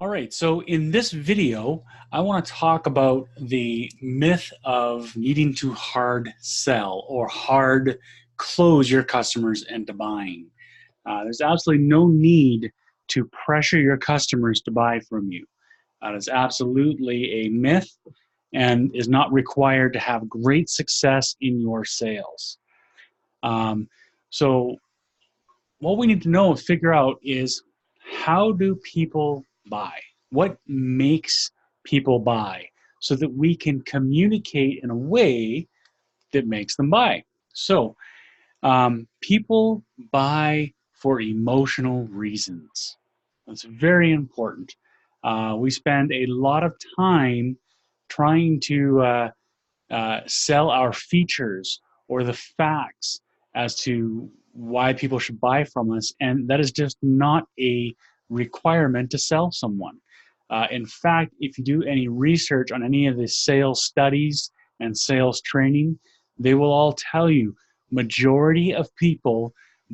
All right, so in this video, I want to talk about the myth of needing to hard sell or hard close your customers into buying. There's absolutely no need to pressure your customers to buy from you. That is absolutely a myth and is not required to have great success in your sales. Um, so, what we need to know and figure out is, how do people buy? What makes people buy so that we can communicate in a way that makes them buy? So, people buy for emotional reasons. That's very important. We spend a lot of time trying to sell our features or the facts as to why people should buy from us, and that is just not a requirement to sell someone. In fact, if you do any research on any of the sales studies and sales training, they will all tell you majority of people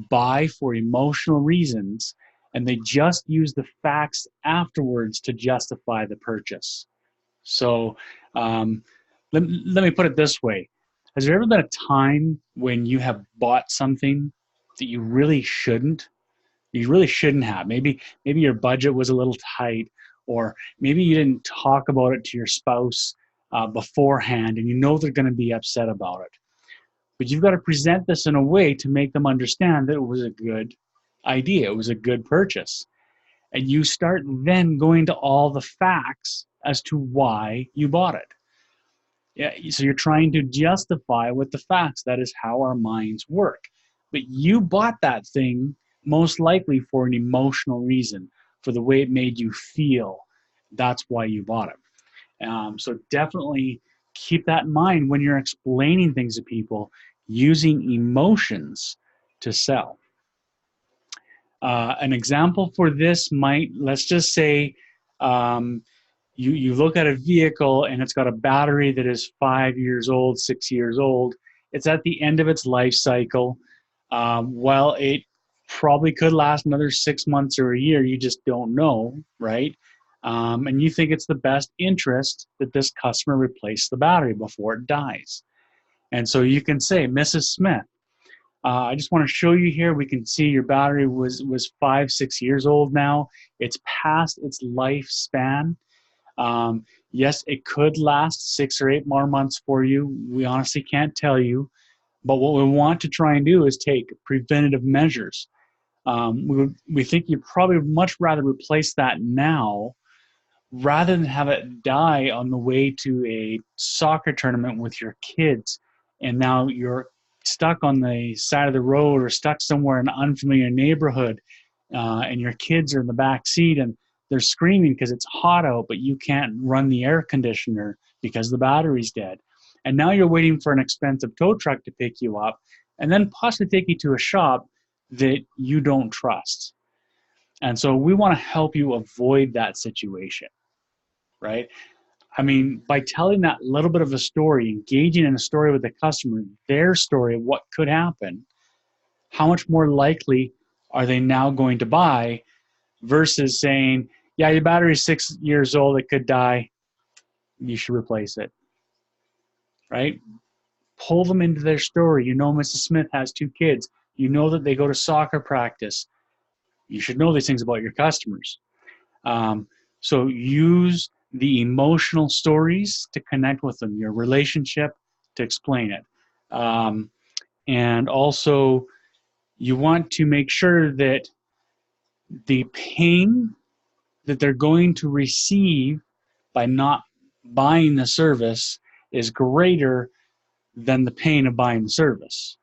buy for emotional reasons, and they just use the facts afterwards to justify the purchase. So um, let me put it this way. Has there ever been a time when you have bought something that you really shouldn't? You really shouldn't have. Maybe your budget was a little tight, or maybe you didn't talk about it to your spouse beforehand, and you know they're going to be upset about it. But you've got to present this in a way to make them understand that it was a good idea. It was a good purchase. And you start then going to all the facts as to why you bought it. Yeah, so you're trying to justify with the facts. That is how our minds work. But you bought that thing most likely for an emotional reason, for the way it made you feel. That's why you bought it. So definitely keep that in mind when you're explaining things to people, using emotions to sell. An example for this might, let's just say, um, you look at a vehicle and it's got a battery that is 5 years old, 6 years old. It's at the end of its life cycle. Well, it probably could last another 6 months or a year. You just don't know, right? And you think it's the best interest that this customer replace the battery before it dies. And so you can say, Mrs. Smith, I just want to show you here. We can see your battery was 5, 6 years old now. It's past its lifespan. Yes, it could last 6 or 8 more months for you. We honestly can't tell you. But what we want to try and do is take preventative measures. We think you'd probably much rather replace that now rather than have it die on the way to a soccer tournament with your kids, and now you're stuck on the side of the road or stuck somewhere in an unfamiliar neighborhood, and your kids are in the back seat and they're screaming because it's hot out, but you can't run the air conditioner because the battery's dead. And now you're waiting for an expensive tow truck to pick you up and then possibly take you to a shop that you don't trust. And so we want to help you avoid that situation, right? I mean, by telling that little bit of a story, engaging in a story with the customer, their story, what could happen, how much more likely are they now going to buy versus saying, yeah, your battery's 6 years old, it could die, you should replace it, right? Pull them into their story. You know, Mrs. Smith has 2 kids. You know that they go to soccer practice. You should know these things about your customers. So use the emotional stories to connect with them, your relationship to explain it. And also, you want to make sure that the pain that they're going to receive by not buying the service is greater than the pain of buying the service,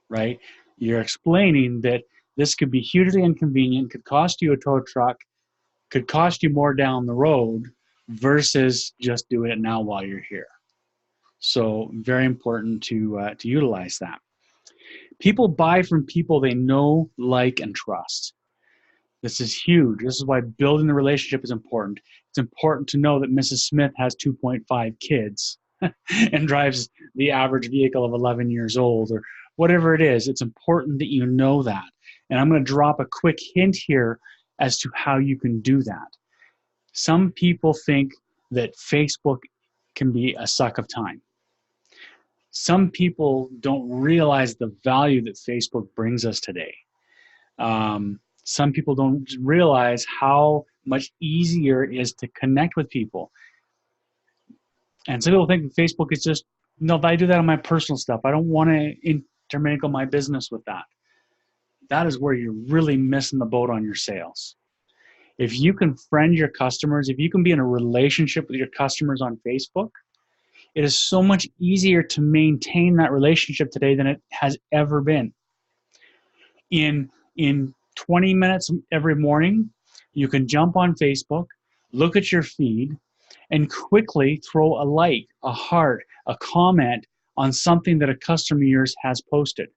right? You're explaining that this could be hugely inconvenient, could cost you a tow truck, could cost you more down the road versus just doing it now while you're here. So very important to utilize that. People buy from people they know, like, and trust. This is huge. This is why building the relationship is important. It's important to know that Mrs. Smith has 2.5 kids and drives the average vehicle of 11 years old or whatever it is. It's important that you know that. And I'm going to drop a quick hint here as to how you can do that. Some people think that Facebook can be a suck of time. Some people don't realize the value that Facebook brings us today. Some people don't realize how much easier it is to connect with people. And some people think that Facebook is just, no, I do that on my personal stuff. I don't want to intermingle my business with that. That is where you're really missing the boat on your sales. If you can friend your customers, if you can be in a relationship with your customers on Facebook, it is so much easier to maintain that relationship today than it has ever been. In 20 minutes every morning, you can jump on Facebook, look at your feed, and quickly throw a like, a heart, a comment on something that a customer of yours has posted,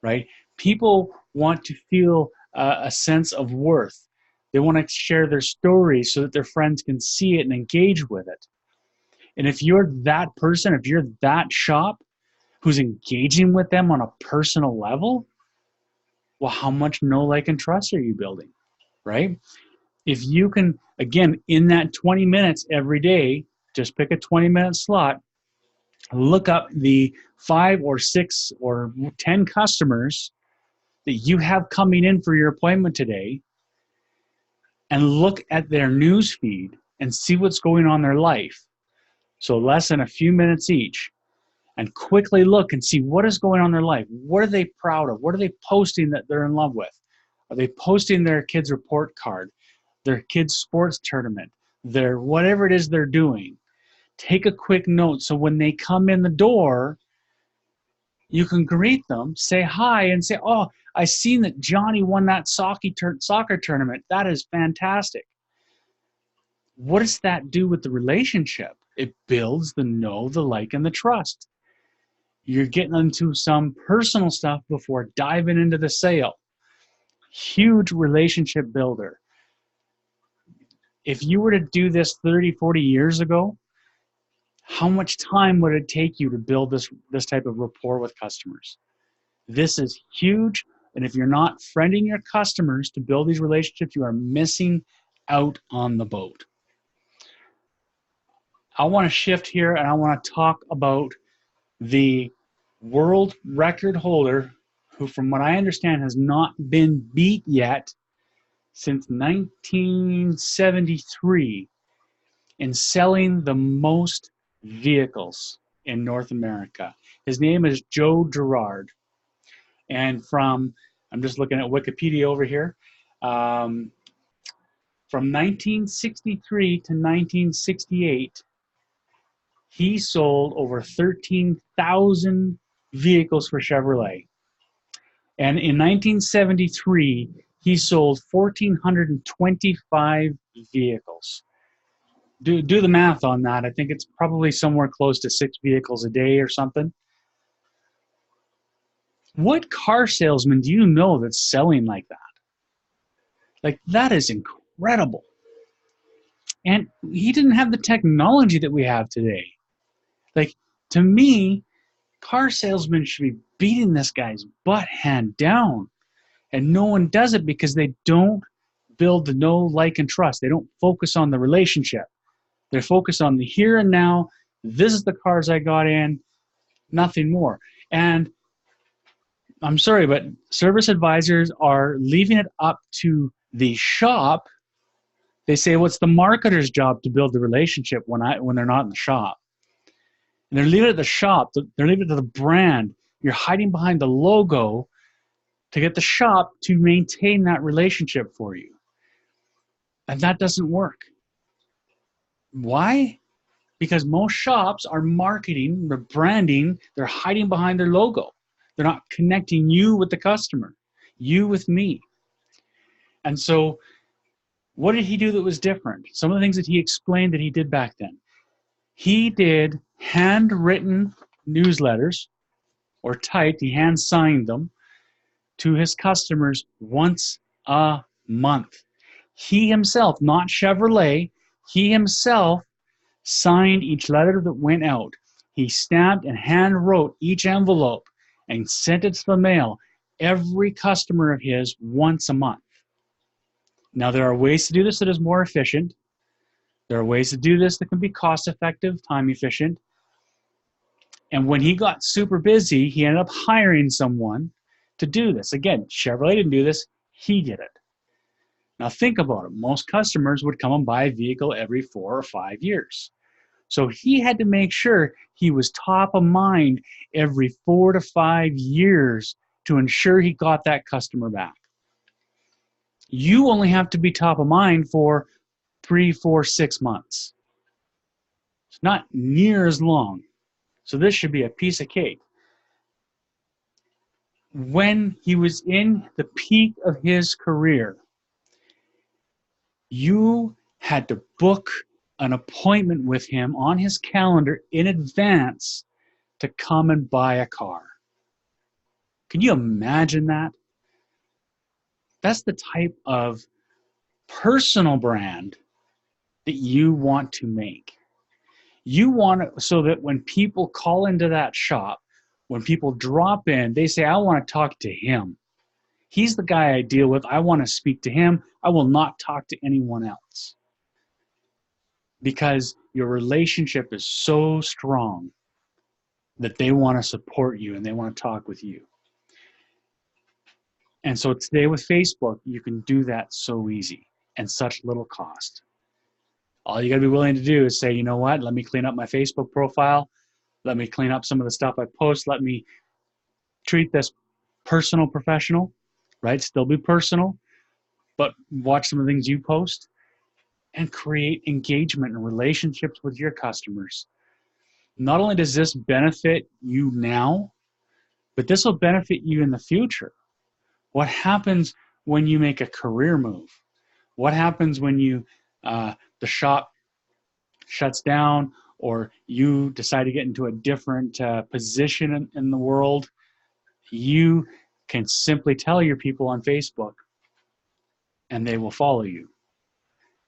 right? People want to feel a sense of worth. They want to share their stories so that their friends can see it and engage with it. And if you're that person, if you're that shop who's engaging with them on a personal level, well, how much know, like, and trust are you building, right? If you can, again, in that 20 minutes every day, just pick a 20-minute slot, look up the 5 or 6 or 10 customers that you have coming in for your appointment today, and look at their news feed and see what's going on in their life. So less than a few minutes each, and quickly look and see what is going on in their life. What are they proud of? What are they posting that they're in love with? Are they posting their kid's report card, their kid's sports tournament, their whatever it is they're doing? Take a quick note so when they come in the door, you can greet them, say hi, and say, oh, I seen that Johnny won that soccer tournament. That is fantastic. What does that do with the relationship? It builds the know, the like, and the trust. You're getting into some personal stuff before diving into the sale. Huge relationship builder. If you were to do this 30, 40 years ago, how much time would it take you to build this type of rapport with customers? This is huge. And if you're not friending your customers to build these relationships, you are missing out on the boat. I want to shift here and I want to talk about the world record holder who, from what I understand, has not been beat yet since 1973 in selling the most vehicles in North America. His name is Joe Girard. And I'm just looking at Wikipedia over here, from 1963 to 1968, he sold over 13,000 vehicles for Chevrolet. And in 1973, he sold 1,425 vehicles. Do the math on that. I think it's probably somewhere close to 6 vehicles a day or something. What car salesman do you know that's selling like that? Like, that is incredible. And he didn't have the technology that we have today. Like, to me, car salesmen should be beating this guy's butt hand down. And no one does it because they don't build the know, like, and trust. They don't focus on the relationship. They're focused on the here and now. This is the cars I got in, nothing more. And I'm sorry, but service advisors are leaving it up to the shop. They say, well, it's the marketer's job to build the relationship when they're not in the shop. And they're leaving it at the shop. They're leaving it to the brand. You're hiding behind the logo to get the shop to maintain that relationship for you. And that doesn't work. Why? Because most shops are marketing, they're branding, they're hiding behind their logo. They're not connecting you with the customer, you with me. And so what did he do that was different? Some of the things that he explained that he did back then. He did handwritten newsletters, or typed, he hand signed them to his customers once a month. He himself, not Chevrolet, he himself signed each letter that went out. He stamped and hand wrote each envelope and sent it to the mail, every customer of his, once a month. Now, there are ways to do this that is more efficient. There are ways to do this that can be cost effective, time efficient. And when he got super busy, he ended up hiring someone to do this. Again, Chevrolet didn't do this, he did it. Now think about it. Most customers would come and buy a vehicle every 4 or 5 years. So he had to make sure he was top of mind every 4 to 5 years to ensure he got that customer back. You only have to be top of mind for 3, 4, 6 months. It's not near as long. So this should be a piece of cake. When he was in the peak of his career, you had to book an appointment with him on his calendar in advance to come and buy a car. Can you imagine that? That's the type of personal brand that you want to make. You want it so that when people call into that shop, when people drop in, they say, I want to talk to him. He's the guy I deal with. I want to speak to him. I will not talk to anyone else. Because your relationship is so strong that they want to support you and they want to talk with you. And so today with Facebook, you can do that so easy and such little cost. All you got to be willing to do is say, you know what, let me clean up my Facebook profile. Let me clean up some of the stuff I post. Let me treat this personal, professional, right? Still be personal, but watch some of the things you post and create engagement and relationships with your customers. Not only does this benefit you now, but this will benefit you in the future. What happens when you make a career move? What happens when the shop shuts down or you decide to get into a different position in the world? You can simply tell your people on Facebook and they will follow you.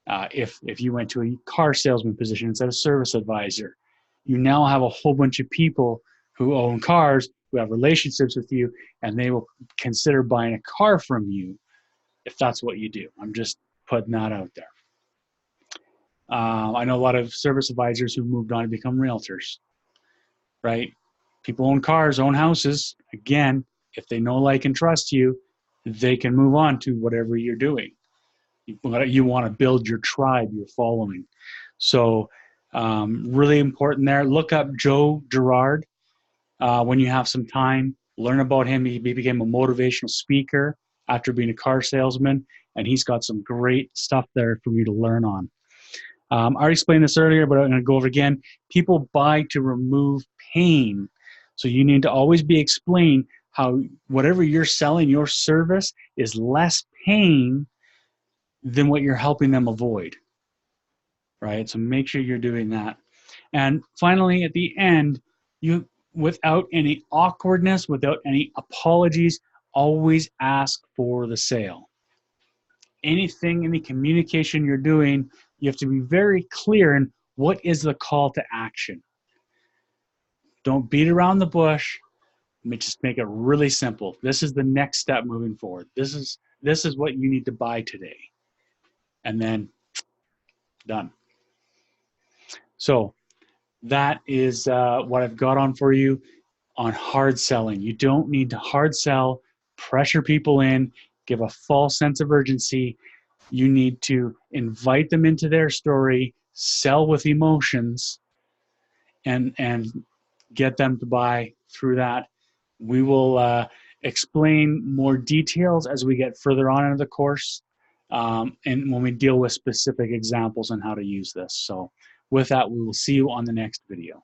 If you went to a car salesman position instead of service advisor, you now have a whole bunch of people who own cars, who have relationships with you, and they will consider buying a car from you if that's what you do. I'm just putting that out there. I know a lot of service advisors who moved on to become realtors, right? People own cars, own houses. Again, if they know, like, and trust you, they can move on to whatever you're doing. You want to build your tribe, your following. So really important there. Look up Joe Girard when you have some time. Learn about him. He became a motivational speaker after being a car salesman, and he's got some great stuff there for you to learn on. I already explained this earlier, but I'm going to go over again. People buy to remove pain. So you need to always be explained how whatever you're selling, your service is less pain than what you're helping them avoid, right? So make sure you're doing that. And finally, at the end, you, without any awkwardness, without any apologies, always ask for the sale. Anything, any communication you're doing, you have to be very clear in what is the call to action. Don't beat around the bush. Just make it really simple. This is the next step moving forward. This is what you need to buy today. And then done. So that is what I've got on for you on hard selling. You don't need to hard sell, pressure people in, give a false sense of urgency. You need to invite them into their story, sell with emotions, and get them to buy through that. We will explain more details as we get further on into the course and when we deal with specific examples on how to use this. So with that, we will see you on the next video.